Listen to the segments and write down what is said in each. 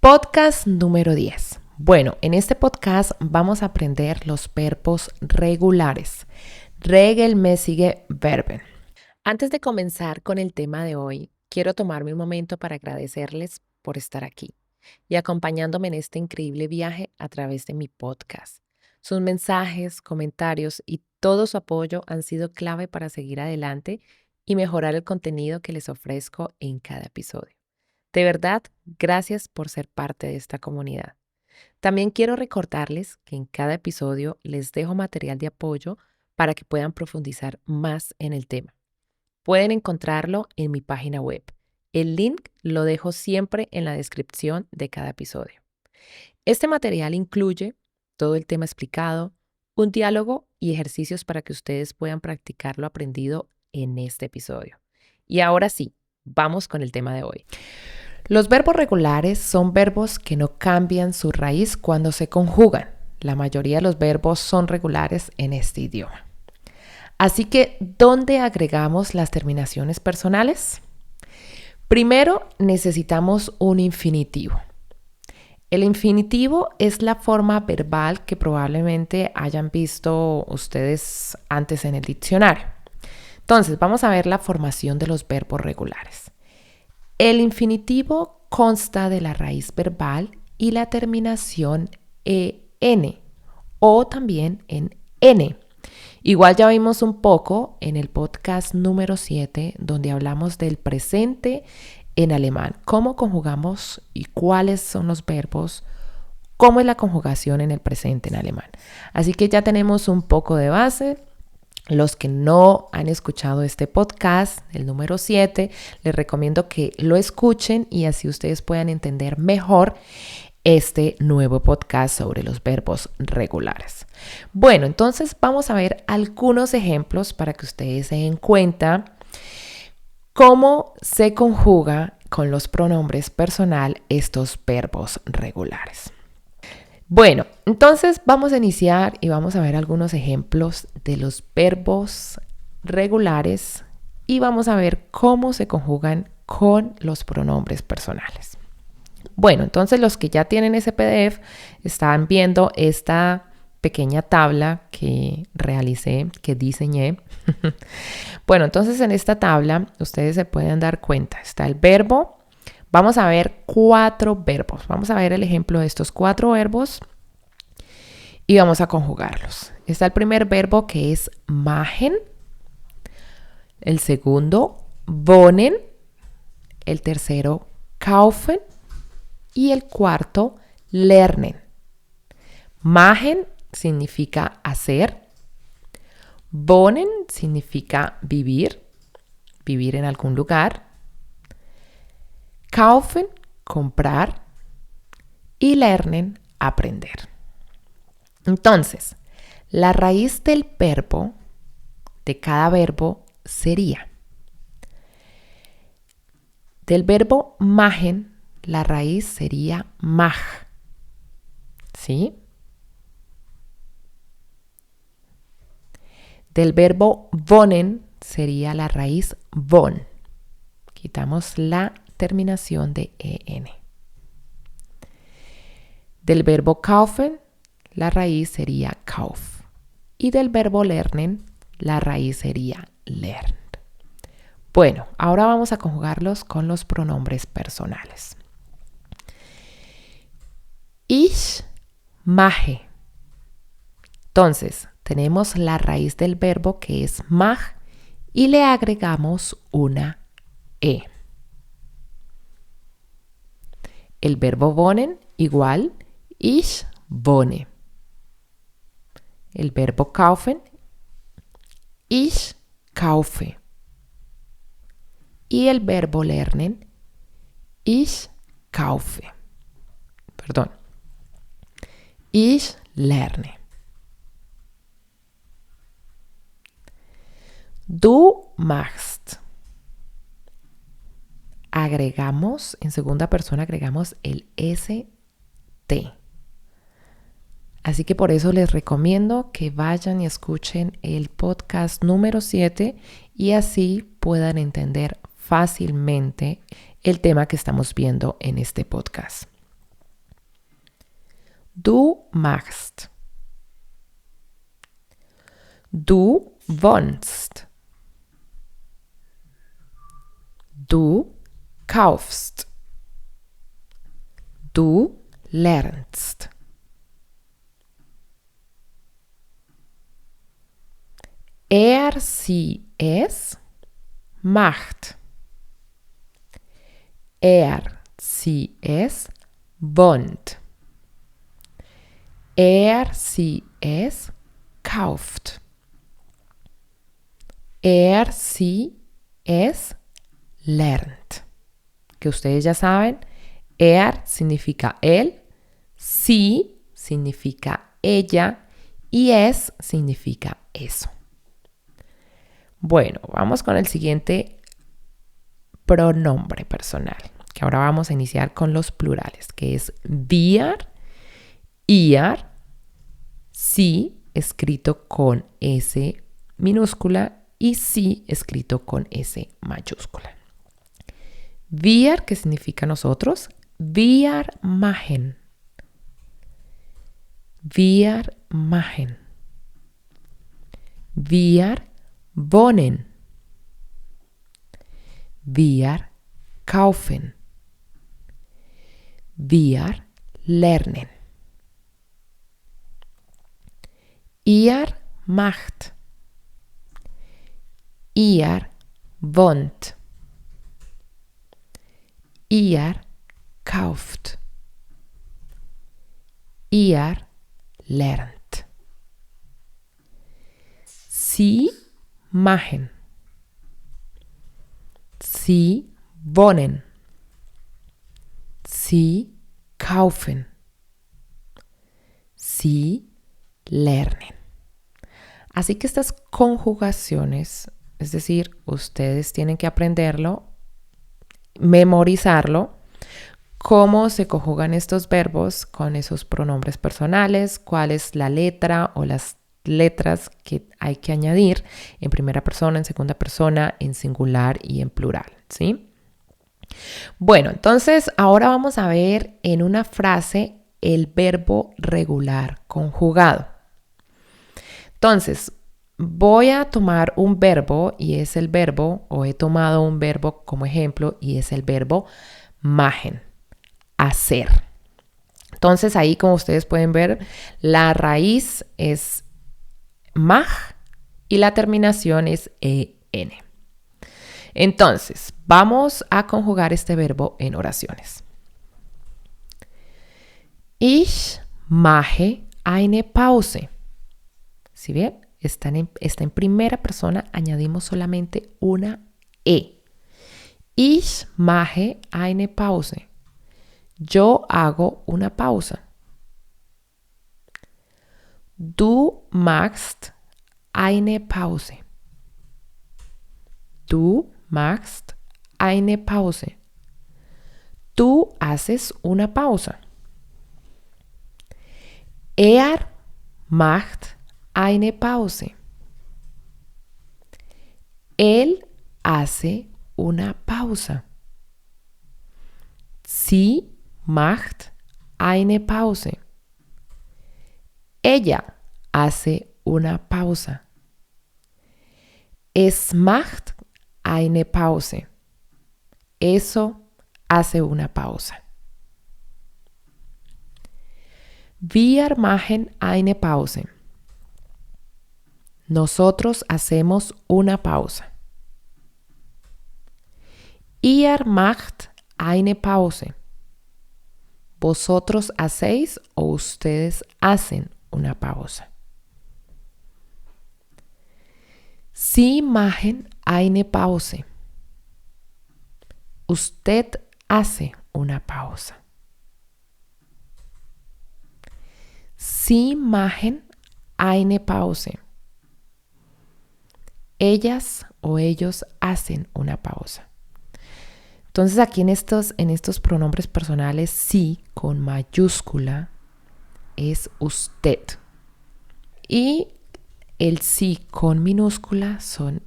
Podcast número 10. Bueno, en este podcast vamos a aprender los verbos regulares. Regelmäßige Verben. Antes de comenzar con el tema de hoy, quiero tomarme un momento para agradecerles por estar aquí y acompañándome en este increíble viaje a través de mi podcast. Sus mensajes, comentarios y todo su apoyo han sido clave para seguir adelante y mejorar el contenido que les ofrezco en cada episodio. De verdad, gracias por ser parte de esta comunidad. También quiero recordarles que en cada episodio les dejo material de apoyo para que puedan profundizar más en el tema. Pueden encontrarlo en mi página web. El link lo dejo siempre en la descripción de cada episodio. Este material incluye todo el tema explicado, un diálogo y ejercicios para que ustedes puedan practicar lo aprendido en este episodio. Y ahora sí, vamos con el tema de hoy. Los verbos regulares son verbos que no cambian su raíz cuando se conjugan. La mayoría de los verbos son regulares en este idioma. Así que, ¿dónde agregamos las terminaciones personales? Primero, necesitamos un infinitivo. El infinitivo es la forma verbal que probablemente hayan visto ustedes antes en el diccionario. Entonces, vamos a ver la formación de los verbos regulares. El infinitivo consta de la raíz verbal y la terminación en o también en n. Igual ya vimos un poco en el podcast número 7 donde hablamos del presente en alemán, cómo conjugamos y cuáles son los verbos, cómo es la conjugación en el presente en alemán. Así que ya tenemos un poco de base. Los que no han escuchado este podcast, el número 7, les recomiendo que lo escuchen y así ustedes puedan entender mejor este nuevo podcast sobre los verbos regulares. Bueno, entonces vamos a ver algunos ejemplos para que ustedes se den cuenta cómo se conjuga con los pronombres personal estos verbos regulares. Bueno, entonces vamos a iniciar y vamos a ver algunos ejemplos de los verbos regulares y vamos a ver cómo se conjugan con los pronombres personales. Bueno, entonces los que ya tienen ese PDF están viendo esta pequeña tabla que realicé, que diseñé. Bueno, entonces en esta tabla ustedes se pueden dar cuenta, está el verbo. Vamos a ver 4 verbos. Vamos a ver el ejemplo de estos 4 verbos y vamos a conjugarlos. Está el primer verbo que es machen, el segundo wohnen, el tercero kaufen y el cuarto lernen. Machen significa hacer, wohnen significa vivir en algún lugar, kaufen, comprar y lernen, aprender. Entonces, la raíz del verbo, de cada verbo, sería del verbo machen, la raíz sería mach, ¿sí? Del verbo wohnen sería la raíz won. Quitamos la terminación de en. Del verbo kaufen, la raíz sería kauf. Y del verbo lernen, la raíz sería lernt. Bueno, ahora vamos a conjugarlos con los pronombres personales. Ich mache. Entonces, tenemos la raíz del verbo que es mach y le agregamos una e. El verbo wohnen, igual, ich wohne. El verbo kaufen, ich kaufe. Y el verbo lernen, ich kaufe. Perdón. Ich lerne. Du machst. Agregamos, en segunda persona agregamos el st. Así que por eso les recomiendo que vayan y escuchen el podcast número 7 y así puedan entender fácilmente el tema que estamos viendo en este podcast. Du machst. Du wohnst. Du kaufst. Du lernst. Sie, es macht. Sie, es wohnt. Sie, es kauft. Sie, es lernt. Que ustedes ya saben, significa él, sí significa ella y es significa eso. Bueno, vamos con el siguiente pronombre personal, que ahora vamos a iniciar con los plurales, que es wir, ihr, sí escrito con S minúscula y sí escrito con S mayúscula. Wir, que significa nosotros, wir machen. Wir machen. Wir wohnen. Wir kaufen. Wir lernen. Ihr macht. Ihr wohnt. Ihr kauft. Ihr lernt. Sie machen. Sie wohnen. Sie kaufen. Sie lernen. Así que estas conjugaciones, es decir, ustedes tienen que aprenderlo, memorizarlo, cómo se conjugan estos verbos con esos pronombres personales, cuál es la letra o las letras que hay que añadir en primera persona, en segunda persona, en singular y en plural, ¿sí? Bueno, entonces ahora vamos a ver en una frase el verbo regular conjugado. Entonces, voy a tomar un verbo y es el verbo, o he tomado un verbo como ejemplo y es el verbo machen, hacer. Entonces ahí, como ustedes pueden ver, la raíz es mach y la terminación es en. Entonces, vamos a conjugar este verbo en oraciones. Ich mache eine Pause. ¿Sí bien? Está en primera persona, añadimos solamente una E. Ich mache eine Pause. Yo hago una pausa. Du machst eine Pause. Du machst eine Pause. Tú haces una pausa. Er macht eine Pause. Él hace una pausa. Sie macht eine Pause. Ella hace una pausa. Es macht eine Pause. Eso hace una pausa. Wir machen eine Pause. Nosotros hacemos una pausa. Ihr macht eine Pause. Vosotros hacéis o ustedes hacen una pausa. Sie machen eine Pause. Usted hace una pausa. Sie machen eine Pause. Ellas o ellos hacen una pausa. Entonces aquí en estos pronombres personales, sí con mayúscula es usted. Y el sí con minúscula son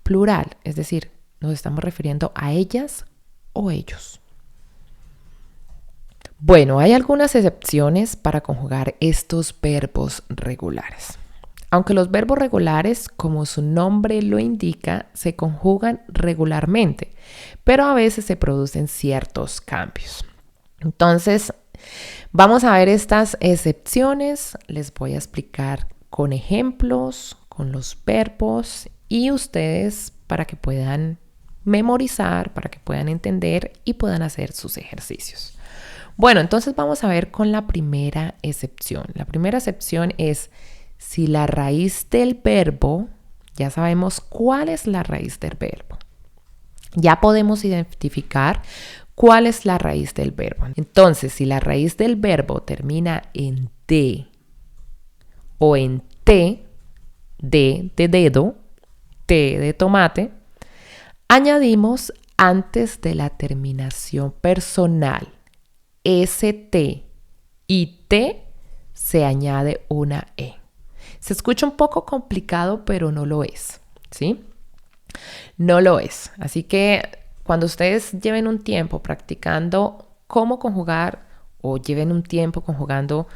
plural, es decir, nos estamos refiriendo a ellas o ellos. Bueno, hay algunas excepciones para conjugar estos verbos regulares. Aunque los verbos regulares, como su nombre lo indica, se conjugan regularmente, pero a veces se producen ciertos cambios. Entonces, vamos a ver estas excepciones. Les voy a explicar con ejemplos, con los verbos y ustedes para que puedan memorizar, para que puedan entender y puedan hacer sus ejercicios. Bueno, entonces vamos a ver con la primera excepción. La primera excepción es si la raíz del verbo, ya sabemos cuál es la raíz del verbo. Ya podemos identificar cuál es la raíz del verbo. Entonces, si la raíz del verbo termina en D o en T, D de dedo, T de tomate, añadimos antes de la terminación personal ST y T se añade una E. Se escucha un poco complicado, pero no lo es, ¿sí? No lo es. Así que cuando ustedes lleven un tiempo practicando cómo conjugar o lleven un tiempo conjugando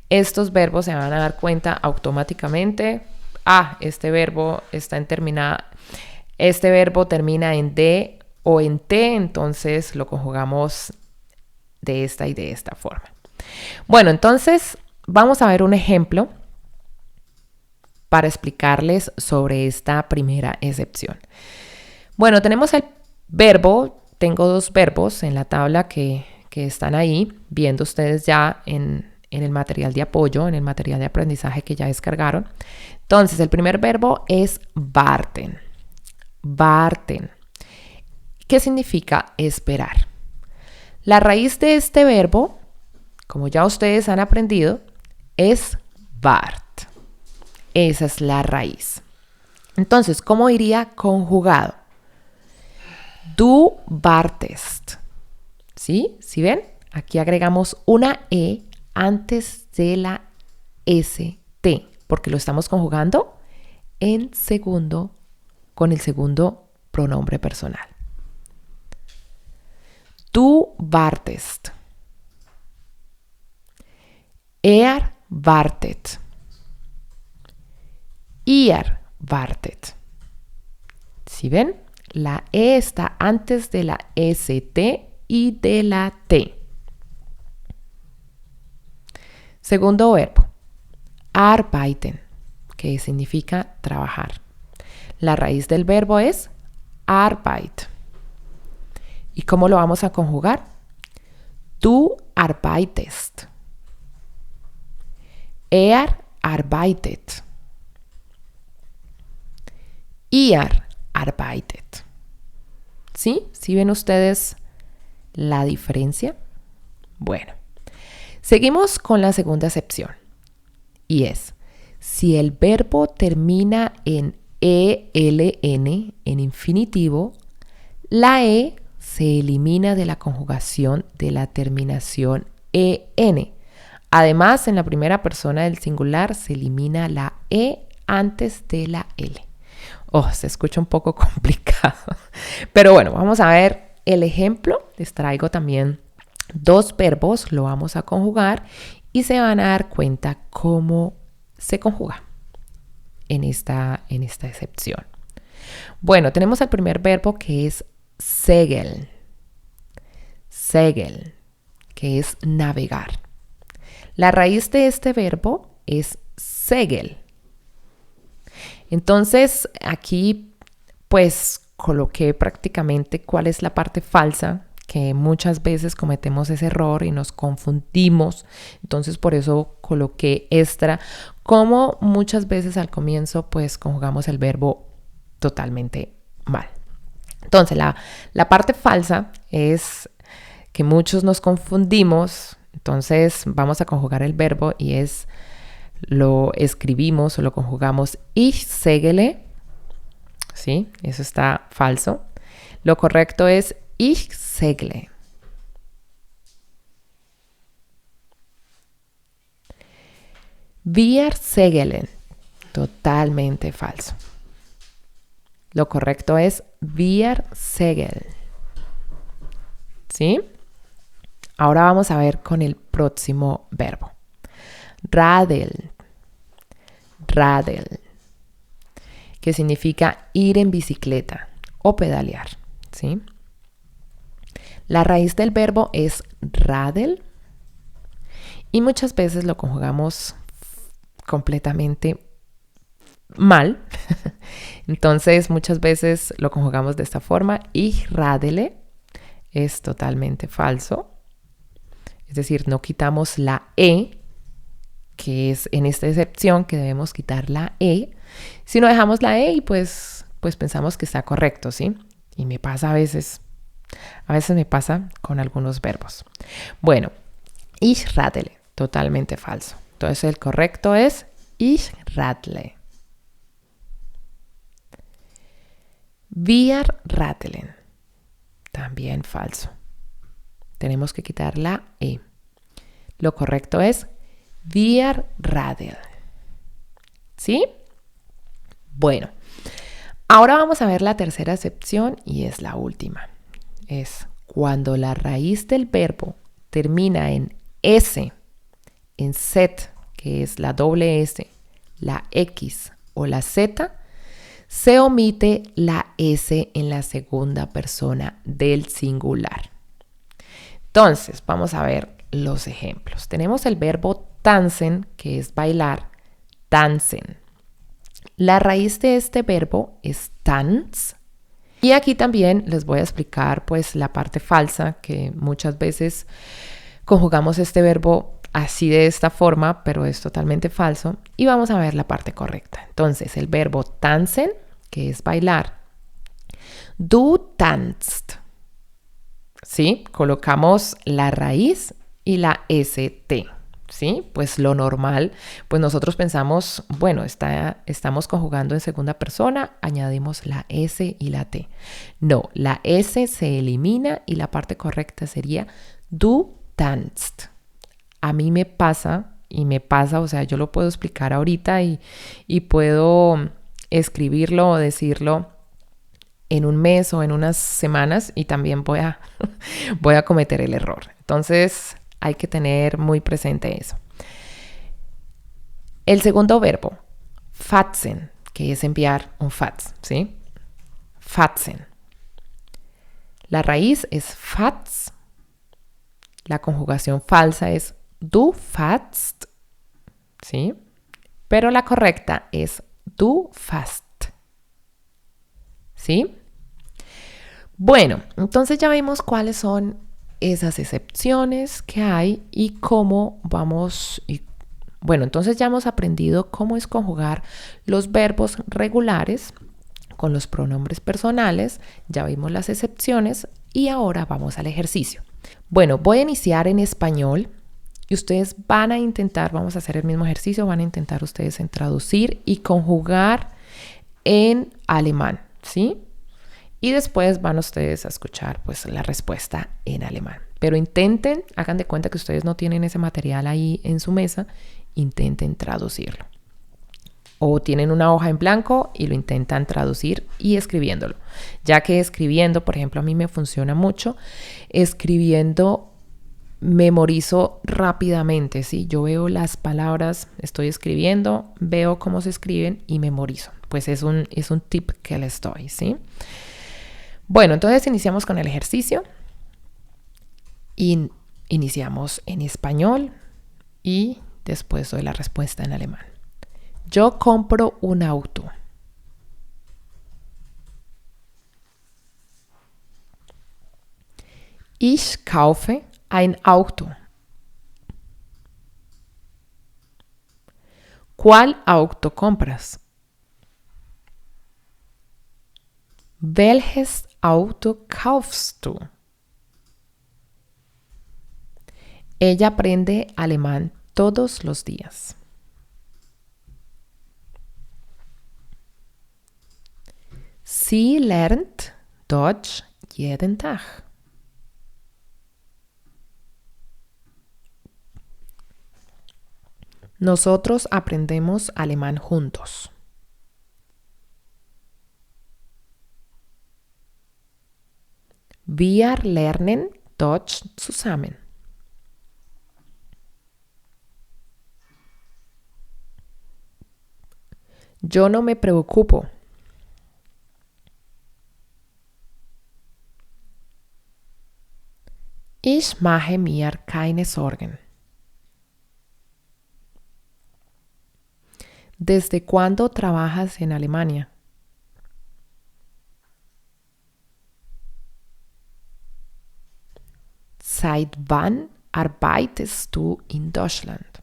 estos verbos, se van a dar cuenta automáticamente, este verbo este verbo termina en D o en T, entonces lo conjugamos de esta y de esta forma. Bueno, entonces vamos a ver un ejemplo para explicarles sobre esta primera excepción. Bueno, tenemos el verbo, tengo dos verbos en la tabla que están ahí, viendo ustedes ya en el material de apoyo, en el material de aprendizaje que ya descargaron. Entonces, el primer verbo es warten. Warten. ¿Qué significa esperar? La raíz de este verbo, como ya ustedes han aprendido, es wart. Esa es la raíz. Entonces, ¿cómo iría conjugado? Du wartest. ¿Sí? ¿Sí ven? Aquí agregamos una E antes de la ST, porque lo estamos conjugando en segundo, con el segundo pronombre personal. Du wartest. Er wartet. Ihr wartet. ¿Sí ven? La E está antes de la ST y de la T. Segundo verbo, arbeiten, que significa trabajar. La raíz del verbo es Arbeit. ¿Y cómo lo vamos a conjugar? Du arbeitest. Er arbeitet. Ihr arbeitet. ¿Sí? ¿Sí ven ustedes la diferencia? Bueno, seguimos con la segunda excepción. Y es, si el verbo termina en ELN, en infinitivo, la E se elimina de la conjugación de la terminación EN. Además, en la primera persona del singular se elimina la E antes de la L. Se escucha un poco complicado. Pero bueno, vamos a ver el ejemplo. Les traigo también dos verbos, lo vamos a conjugar y se van a dar cuenta cómo se conjuga en esta excepción. Bueno, tenemos el primer verbo que es segeln. Segeln, que es navegar. La raíz de este verbo es segel. Entonces, aquí pues coloqué prácticamente cuál es la parte falsa, que muchas veces cometemos ese error y nos confundimos. Entonces, por eso coloqué extra, como muchas veces al comienzo pues conjugamos el verbo totalmente mal. Entonces, la parte falsa es que muchos nos confundimos. Entonces, vamos a conjugar el verbo y lo escribimos o lo conjugamos ich segele. ¿Sí? Eso está falso. Lo correcto es ich segle. Wir segelen. Totalmente falso. Lo correcto es wir segeln. ¿Sí? Ahora vamos a ver con el próximo verbo. Radeln, radeln, que significa ir en bicicleta o pedalear, ¿sí? La raíz del verbo es radel y muchas veces lo conjugamos completamente mal. Entonces, muchas veces lo conjugamos de esta forma. Ich radele es totalmente falso. Es decir, no quitamos la E, que es en esta excepción que debemos quitar la E. Si no dejamos la E y pues pensamos que está correcto, ¿sí? Y me pasa a veces me pasa con algunos verbos. Bueno, ich radele, totalmente falso. Entonces el correcto es ich radle. Wir radeln, también falso. Tenemos que quitar la E. Lo correcto es wir radeln. ¿Sí? Bueno, ahora vamos a ver la tercera excepción y es la última. Es cuando la raíz del verbo termina en S, en Z, que es la doble S, la X o la Z, se omite la S en la segunda persona del singular. Entonces, vamos a ver los ejemplos. Tenemos el verbo tanzen, que es bailar, tanzen. La raíz de este verbo es tanz. Y aquí también les voy a explicar pues la parte falsa, que muchas veces conjugamos este verbo así de esta forma, pero es totalmente falso. Y vamos a ver la parte correcta. Entonces, el verbo tanzen, que es bailar. Du tanzt. ¿Sí? Colocamos la raíz y la ST. ¿Sí? Pues lo normal, pues nosotros pensamos, bueno, estamos conjugando en segunda persona, añadimos la S y la T. No, la S se elimina y la parte correcta sería du tanzt. A mí me pasa, o sea, yo lo puedo explicar ahorita y puedo escribirlo o decirlo en un mes o en unas semanas y también voy a cometer el error. Entonces, hay que tener muy presente eso. El segundo verbo, fatzen, que es enviar un fax, ¿sí? Fatzen. La raíz es fatz. La conjugación falsa es du fatzt, ¿sí? Pero la correcta es du fast, ¿sí? Bueno, entonces ya vimos cuáles son esas excepciones que hay y cómo vamos. Bueno, entonces ya hemos aprendido cómo es conjugar los verbos regulares con los pronombres personales, ya vimos las excepciones y ahora vamos al ejercicio. Bueno, voy a iniciar en español y ustedes van a intentar, vamos a hacer el mismo ejercicio, van a intentar ustedes en traducir y conjugar en alemán, ¿sí? Y después van ustedes a escuchar pues la respuesta en alemán. Pero intenten, hagan de cuenta que ustedes no tienen ese material ahí en su mesa, intenten traducirlo. O tienen una hoja en blanco y lo intentan traducir y escribiéndolo. Ya que escribiendo, por ejemplo, a mí me funciona mucho. Escribiendo memorizo rápidamente, ¿sí? Yo veo las palabras, estoy escribiendo, veo cómo se escriben y memorizo. Pues es un tip que les doy, ¿sí? Bueno, entonces iniciamos con el ejercicio. Iniciamos en español y después doy la respuesta en alemán. Yo compro un auto. Ich kaufe ein Auto. ¿Cuál auto compras? Welches Auto kaufst du? Ella aprende alemán todos los días. Sie lernt Deutsch jeden Tag. Nosotros aprendemos alemán juntos. Wir lernen Deutsch zusammen. Yo no me preocupo. Ich mache mir keine Sorgen. ¿Desde cuándo trabajas en Alemania? Seit wann arbeitest du in Deutschland?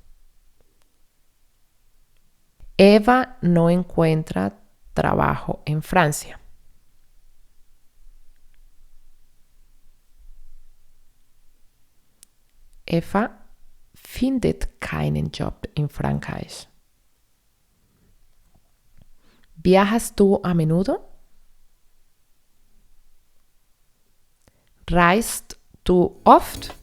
Eva no encuentra trabajo en Francia. Eva findet keinen Job in Frankreich. ¿Viajas tú a menudo? ¿Reist du oft?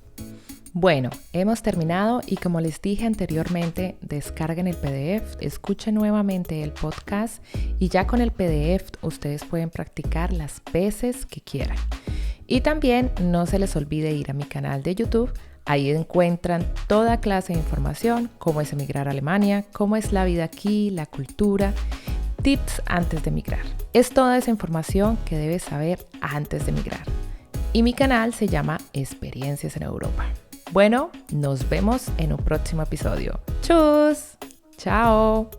Bueno, hemos terminado y como les dije anteriormente, descarguen el PDF, escuchen nuevamente el podcast y ya con el PDF ustedes pueden practicar las veces que quieran. Y también no se les olvide ir a mi canal de YouTube. Ahí encuentran toda clase de información, cómo es emigrar a Alemania, cómo es la vida aquí, la cultura, tips antes de emigrar. Es toda esa información que debes saber antes de emigrar. Y mi canal se llama Experiencias en Europa. Bueno, nos vemos en un próximo episodio. ¡Chus! ¡Chao!